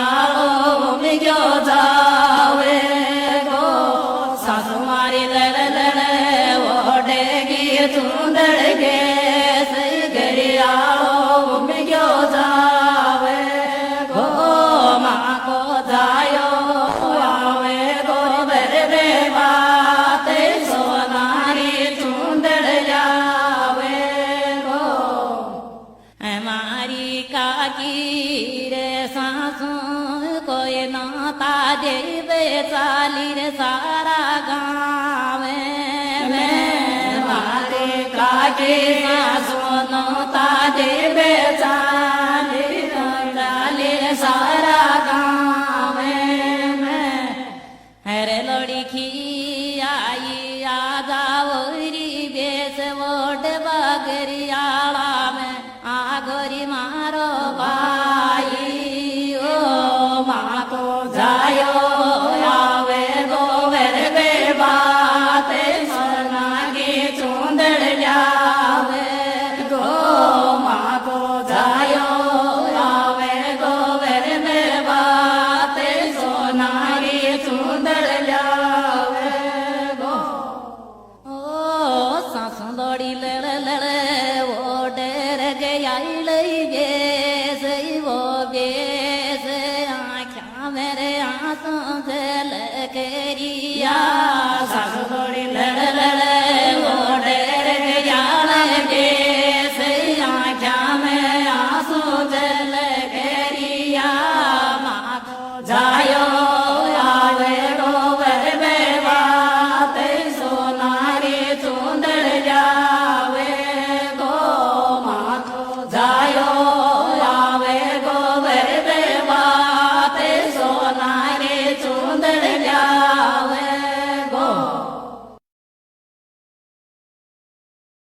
आओ मिग्यो जावे गो सासु मारी लड़ लड़ ओढ़ेगी चूंदड़ के सही घरी आओ मिग्यो जावे गो माँ को जायो आवे गो बरबे बाते सोनारी चूंदड़ जावे गो हमारी काकी रे सासू कोई नाता देवे चाली रे सारा गाँव में मारे काकी सासू नाता देवे चाली रे सारा गाँव में हरे लोड़ी खी आई आ जाओ री बेस वोट बगरियाला में आ गोरी मारो भाई ओ माँ को जायो आवे गोबर बे बाते सोना की चूंदड़ जावे गो माँ को जायो आवे गोबर बे बाते सोना की चूंदड़ जावे गो ओ सासू दौड़ी लड़ लड़ वो डर गया लई बेस वो बेस आँखा मेरे आंसू से लकरिया सासू दौड़ी लड़ लड़ वो डर गया लई बेस आँखा में आंसू से लकरिया माँ को जायो आवे गोबर बे बाते सोनारी चूंदड़ जावे गो माँ को जायो आवे गोबर बे बाते सोनारी चूंदड़ जावे